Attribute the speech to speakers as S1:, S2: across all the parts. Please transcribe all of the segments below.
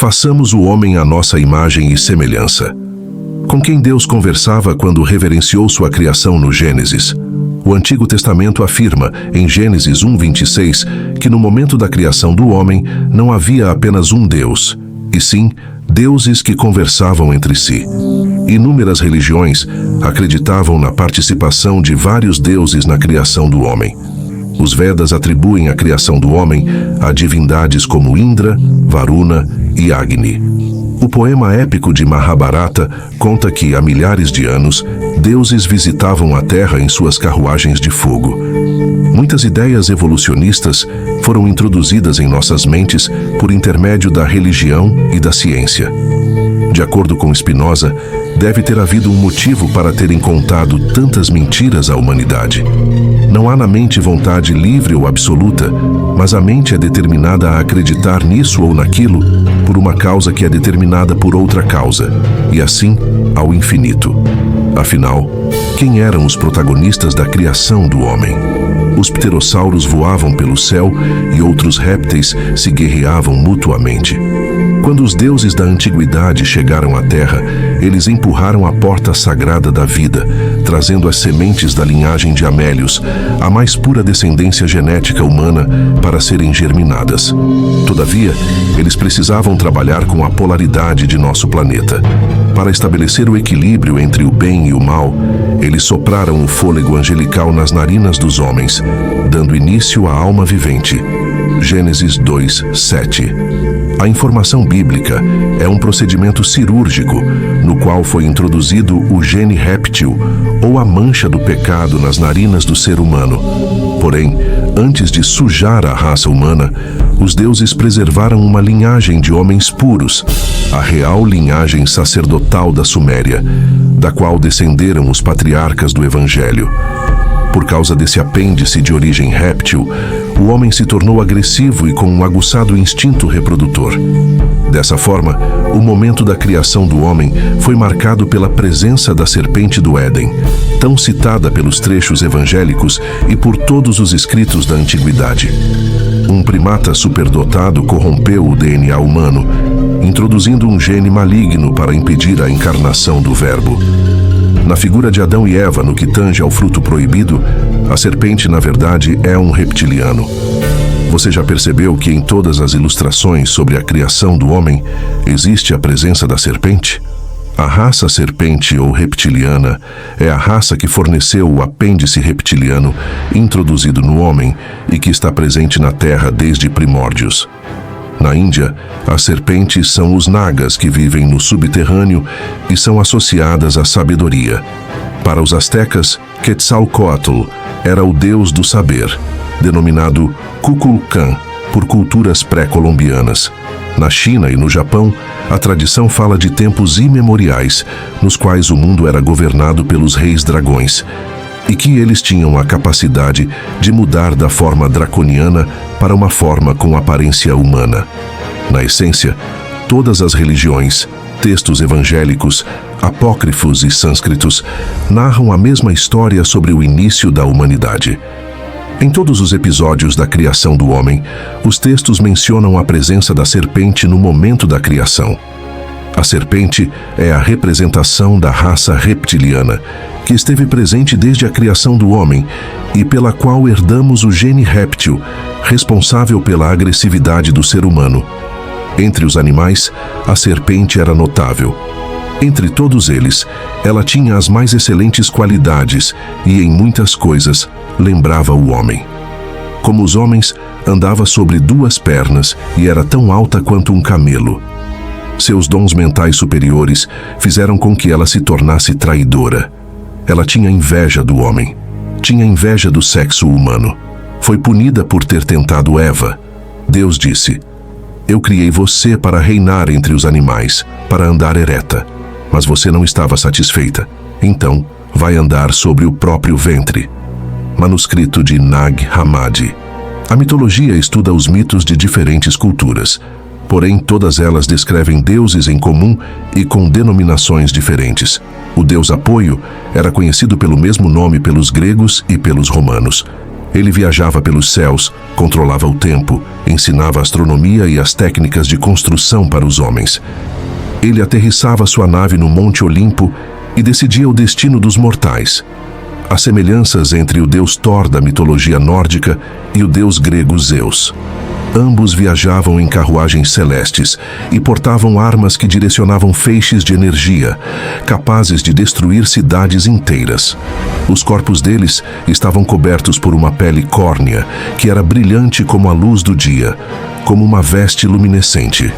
S1: Façamos o homem à nossa imagem e semelhança. Com quem Deus conversava quando reverenciou sua criação no Gênesis. O Antigo Testamento afirma, em Gênesis 1:26, que no momento da criação do homem não havia apenas um Deus, e sim deuses que conversavam entre si. Inúmeras religiões acreditavam na participação de vários deuses na criação do homem. Os Vedas atribuem a criação do homem a divindades como Indra, Varuna e Agni. O poema épico de Mahabharata conta que, há milhares de anos, deuses visitavam a Terra em suas carruagens de fogo. Muitas ideias evolucionistas foram introduzidas em nossas mentes por intermédio da religião e da ciência. De acordo com Spinoza, deve ter havido um motivo para terem contado tantas mentiras à humanidade. Não há na mente vontade livre ou absoluta, mas a mente é determinada a acreditar nisso ou naquilo por uma causa que é determinada por outra causa, e assim ao infinito. Afinal, quem eram os protagonistas da criação do homem? Os pterossauros voavam pelo céu e outros répteis se guerreavam mutuamente. Quando os deuses da antiguidade chegaram à Terra, eles empurraram a porta sagrada da vida, trazendo as sementes da linhagem de Amélios, a mais pura descendência genética humana, para serem germinadas. Todavia, eles precisavam trabalhar com a polaridade de nosso planeta. Para estabelecer o equilíbrio entre o bem e o mal, eles sopraram o fôlego angelical nas narinas dos homens, dando início à alma vivente. Gênesis 2:7. A informação bíblica é um procedimento cirúrgico no qual foi introduzido o gene réptil ou a mancha do pecado nas narinas do ser humano. Porém, antes de sujar a raça humana, os deuses preservaram uma linhagem de homens puros, a real linhagem sacerdotal da Suméria, da qual descenderam os patriarcas do Evangelho. Por causa desse apêndice de origem réptil, o homem se tornou agressivo e com um aguçado instinto reprodutor. Dessa forma, o momento da criação do homem foi marcado pela presença da serpente do Éden, tão citada pelos trechos evangélicos e por todos os escritos da antiguidade. Um primata superdotado corrompeu o DNA humano, introduzindo um gene maligno para impedir a encarnação do Verbo. Na figura de Adão e Eva, no que tange ao fruto proibido, a serpente, na verdade, é um reptiliano. Você já percebeu que em todas as ilustrações sobre a criação do homem existe a presença da serpente? A raça serpente ou reptiliana é a raça que forneceu o apêndice reptiliano introduzido no homem e que está presente na Terra desde primórdios. Na Índia, as serpentes são os nagas que vivem no subterrâneo e são associadas à sabedoria. Para os astecas, Quetzalcóatl era o deus do saber, denominado Kukulkan por culturas pré-colombianas. Na China e no Japão, a tradição fala de tempos imemoriais, nos quais o mundo era governado pelos reis dragões, e que eles tinham a capacidade de mudar da forma draconiana para uma forma com aparência humana. Na essência, todas as religiões, textos evangélicos, apócrifos e sânscritos narram a mesma história sobre o início da humanidade. Em todos os episódios da criação do homem, os textos mencionam a presença da serpente no momento da criação. A serpente é a representação da raça reptiliana, que esteve presente desde a criação do homem e pela qual herdamos o gene réptil, responsável pela agressividade do ser humano. Entre os animais, a serpente era notável. Entre todos eles, ela tinha as mais excelentes qualidades e, em muitas coisas, lembrava o homem. Como os homens, andava sobre duas pernas e era tão alta quanto um camelo. Seus dons mentais superiores fizeram com que ela se tornasse traidora. Ela tinha inveja do homem. Tinha inveja do sexo humano. Foi punida por ter tentado Eva. Deus disse: "Eu criei você para reinar entre os animais, para andar ereta. Mas você não estava satisfeita. Então, vai andar sobre o próprio ventre." Manuscrito de Nag Hammadi. A mitologia estuda os mitos de diferentes culturas. Porém, todas elas descrevem deuses em comum e com denominações diferentes. O deus Apoio era conhecido pelo mesmo nome pelos gregos e pelos romanos. Ele viajava pelos céus, controlava o tempo, ensinava a astronomia e as técnicas de construção para os homens. Ele aterrissava sua nave no Monte Olimpo e decidia o destino dos mortais. Há semelhanças entre o deus Thor da mitologia nórdica e o deus grego Zeus. Ambos viajavam em carruagens celestes e portavam armas que direcionavam feixes de energia, capazes de destruir cidades inteiras. Os corpos deles estavam cobertos por uma pele córnea, que era brilhante como a luz do dia, como uma veste luminescente.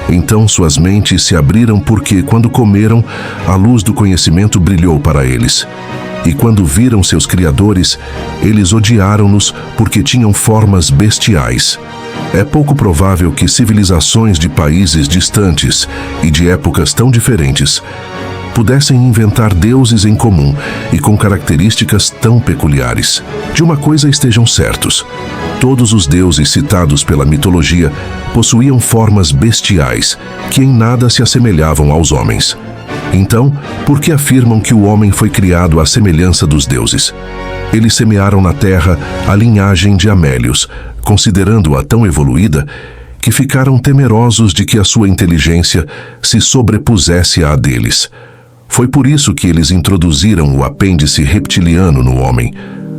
S1: Então suas mentes se abriram porque, quando comeram, a luz do conhecimento brilhou para eles. E quando viram seus criadores, eles odiaram-nos porque tinham formas bestiais. É pouco provável que civilizações de países distantes e de épocas tão diferentes pudessem inventar deuses em comum e com características tão peculiares. De uma coisa estejam certos: todos os deuses citados pela mitologia possuíam formas bestiais que em nada se assemelhavam aos homens. Então, por que afirmam que o homem foi criado à semelhança dos deuses? Eles semearam na terra a linhagem de Amélios, considerando-a tão evoluída que ficaram temerosos de que a sua inteligência se sobrepusesse à deles. Foi por isso que eles introduziram o apêndice reptiliano no homem,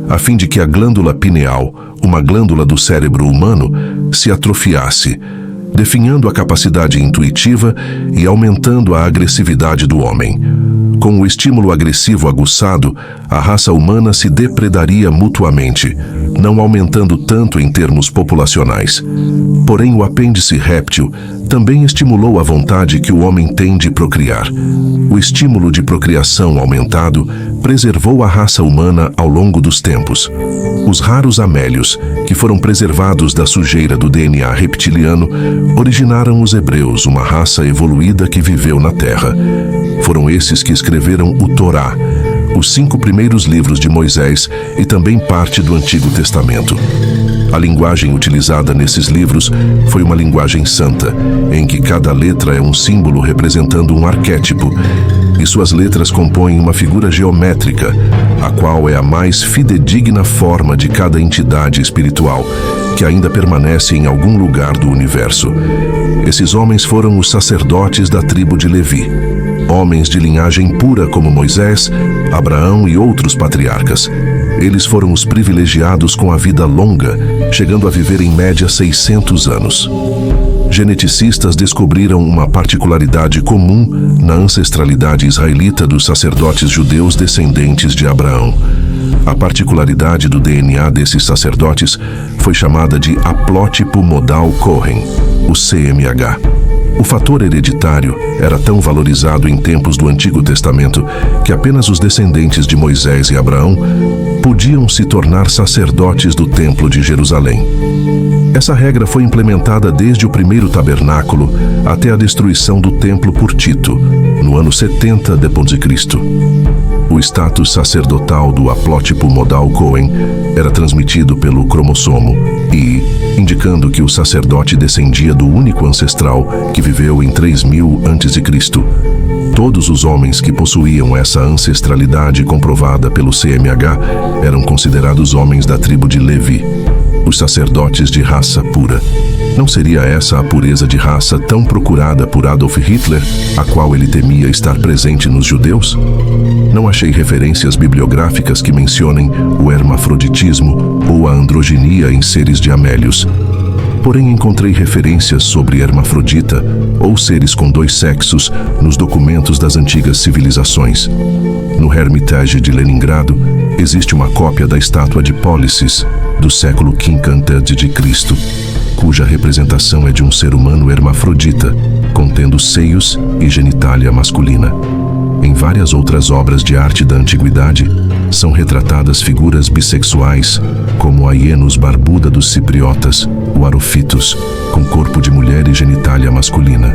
S1: a fim de que a glândula pineal, uma glândula do cérebro humano, se atrofiasse, definhando a capacidade intuitiva e aumentando a agressividade do homem. Com o estímulo agressivo aguçado, a raça humana se depredaria mutuamente, não aumentando tanto em termos populacionais. Porém, o apêndice réptil também estimulou a vontade que o homem tem de procriar. O estímulo de procriação aumentado preservou a raça humana ao longo dos tempos. Os raros amélios, que foram preservados da sujeira do DNA reptiliano, originaram os hebreus, uma raça evoluída que viveu na Terra. Foram esses que escreveram o Torá, os 5 primeiros livros de Moisés e também parte do Antigo Testamento. A linguagem utilizada nesses livros foi uma linguagem santa, em que cada letra é um símbolo representando um arquétipo, e suas letras compõem uma figura geométrica, a qual é a mais fidedigna forma de cada entidade espiritual, que ainda permanece em algum lugar do universo. Esses homens foram os sacerdotes da tribo de Levi, homens de linhagem pura como Moisés, Abraão e outros patriarcas. Eles foram os privilegiados com a vida longa, chegando a viver em média 600 anos. Geneticistas descobriram uma particularidade comum na ancestralidade israelita dos sacerdotes judeus descendentes de Abraão. A particularidade do DNA desses sacerdotes foi chamada de haplótipo modal Cohen, o CMH. O fator hereditário era tão valorizado em tempos do Antigo Testamento que apenas os descendentes de Moisés e Abraão podiam se tornar sacerdotes do Templo de Jerusalém. Essa regra foi implementada desde o primeiro tabernáculo até a destruição do templo por Tito, no ano 70 d.C. O status sacerdotal do haplótipo modal Cohen era transmitido pelo cromossomo e, indicando que o sacerdote descendia do único ancestral que viveu em 3000 a.C., todos os homens que possuíam essa ancestralidade comprovada pelo CMH eram considerados homens da tribo de Levi, os sacerdotes de raça pura. Não seria essa a pureza de raça tão procurada por Adolf Hitler, a qual ele temia estar presente nos judeus? Não achei referências bibliográficas que mencionem o hermafroditismo ou a androginia em seres de Amélios. Porém, encontrei referências sobre hermafrodita, ou seres com 2 sexos, nos documentos das antigas civilizações. No Hermitage de Leningrado, existe uma cópia da estátua de Pólicis, do século V a.C., cuja representação é de um ser humano hermafrodita, contendo seios e genitália masculina. Em várias outras obras de arte da antiguidade, são retratadas figuras bissexuais, como a hienos barbuda dos cipriotas, o arofitos, com corpo de mulher e genitália masculina.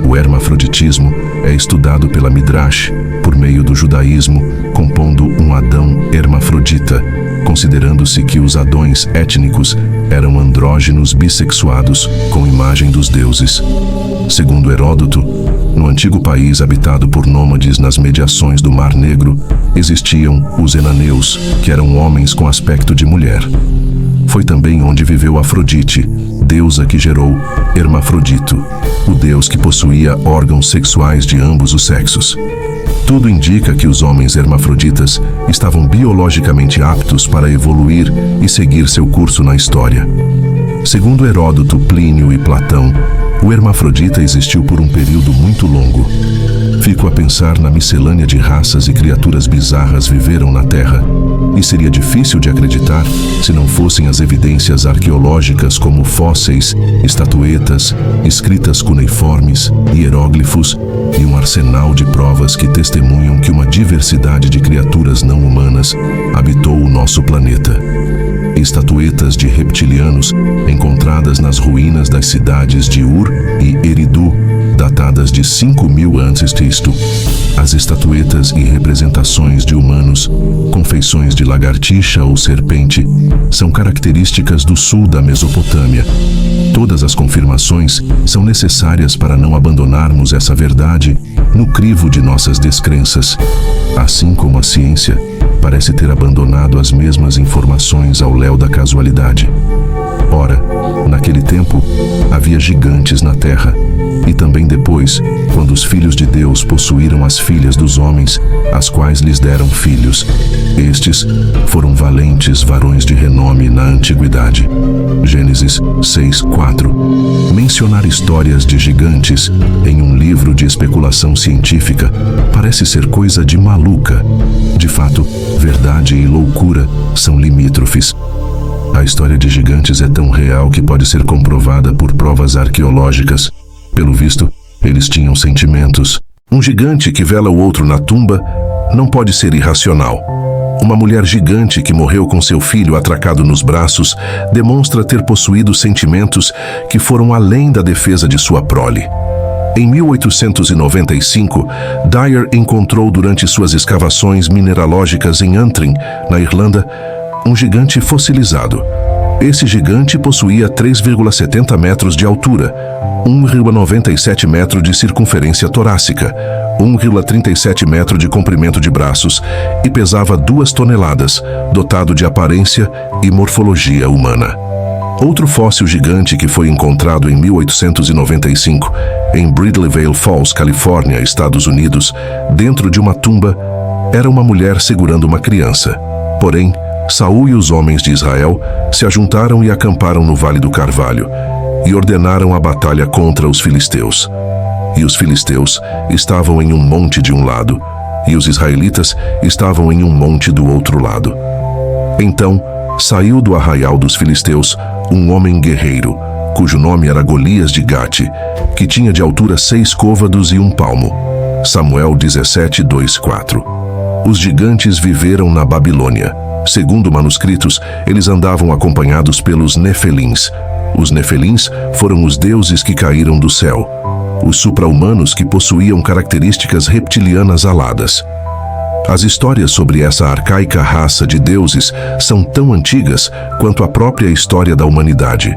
S1: O hermafroditismo é estudado pela Midrash, por meio do judaísmo, compondo um Adão hermafrodita, considerando-se que os Adões étnicos eram andrógenos bissexuados com imagem dos deuses. Segundo Heródoto, no antigo país habitado por nômades nas mediações do Mar Negro, existiam os enaneus, que eram homens com aspecto de mulher. Foi também onde viveu Afrodite, deusa que gerou Hermafrodito, o deus que possuía órgãos sexuais de ambos os sexos. Tudo indica que os homens hermafroditas estavam biologicamente aptos para evoluir e seguir seu curso na história. Segundo Heródoto, Plínio e Platão, o hermafrodita existiu por um período muito longo. Fico a pensar na miscelânea de raças e criaturas bizarras viveram na Terra, e seria difícil de acreditar se não fossem as evidências arqueológicas como fósseis, estatuetas, escritas cuneiformes, hieróglifos e um arsenal de provas que testemunham que uma diversidade de criaturas não humanas habitou o nosso planeta. Estatuetas de reptilianos encontradas nas ruínas das cidades de Ur e Eridu, datadas de 5000 a.C. As estatuetas e representações de humanos, com feições de lagartixa ou serpente, são características do sul da Mesopotâmia. Todas as confirmações são necessárias para não abandonarmos essa verdade no crivo de nossas descrenças, assim como a ciência parece ter abandonado as mesmas informações ao léu da casualidade. Ora, naquele tempo, havia gigantes na terra, e também depois, quando os filhos de Deus possuíram as filhas dos homens, as quais lhes deram filhos. Estes foram valentes varões de renome na antiguidade. Gênesis 6:4. Mencionar histórias de gigantes em um livro de especulação científica parece ser coisa de maluca. De fato, verdade e loucura são limítrofes. A história de gigantes é tão real que pode ser comprovada por provas arqueológicas. Pelo visto, eles tinham sentimentos. Um gigante que vela o outro na tumba não pode ser irracional. Uma mulher gigante que morreu com seu filho atracado nos braços demonstra ter possuído sentimentos que foram além da defesa de sua prole. Em 1895, Dyer encontrou durante suas escavações mineralógicas em Antrim, na Irlanda, um gigante fossilizado. Esse gigante possuía 3,70 metros de altura, 1,97 metro de circunferência torácica, 1,37 metro de comprimento de braços e pesava 2 toneladas, dotado de aparência e morfologia humana. Outro fóssil gigante que foi encontrado em 1895, em Bridlevale Falls, Califórnia, Estados Unidos, dentro de uma tumba, era uma mulher segurando uma criança. Porém, Saul e os homens de Israel se ajuntaram e acamparam no Vale do Carvalho e ordenaram a batalha contra os filisteus. E os filisteus estavam em um monte de um lado, e os israelitas estavam em um monte do outro lado. Então, saiu do arraial dos filisteus um homem guerreiro, cujo nome era Golias de Gate, que tinha de altura 6 côvados e 1 palmo. Samuel 17:2-4. Os gigantes viveram na Babilônia. Segundo manuscritos, eles andavam acompanhados pelos Nefelins. Os Nefelins foram os deuses que caíram do céu, os supra-humanos que possuíam características reptilianas aladas. As histórias sobre essa arcaica raça de deuses são tão antigas quanto a própria história da humanidade.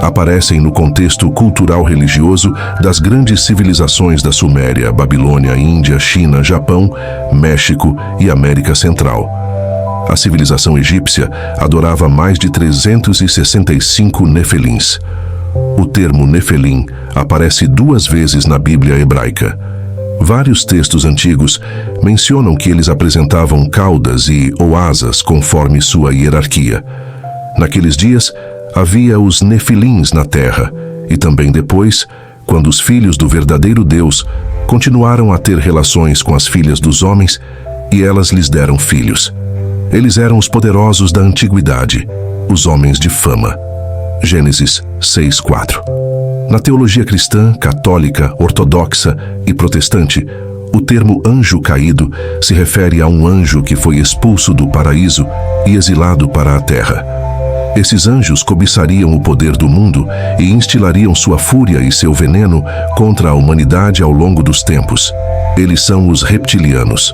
S1: Aparecem no contexto cultural religioso das grandes civilizações da Suméria, Babilônia, Índia, China, Japão, México e América Central. A civilização egípcia adorava mais de 365 Nefelins. O termo Nefelim aparece 2 vezes na Bíblia hebraica. Vários textos antigos mencionam que eles apresentavam caudas ou asas conforme sua hierarquia. Naqueles dias, havia os Nefilins na terra, e também depois, quando os filhos do verdadeiro Deus continuaram a ter relações com as filhas dos homens, e elas lhes deram filhos. Eles eram os poderosos da antiguidade, os homens de fama. Gênesis 6:4. Na teologia cristã, católica, ortodoxa e protestante, o termo anjo caído se refere a um anjo que foi expulso do paraíso e exilado para a terra. Esses anjos cobiçariam o poder do mundo e instilariam sua fúria e seu veneno contra a humanidade ao longo dos tempos. Eles são os reptilianos.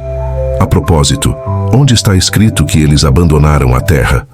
S1: A propósito, onde está escrito que eles abandonaram a terra?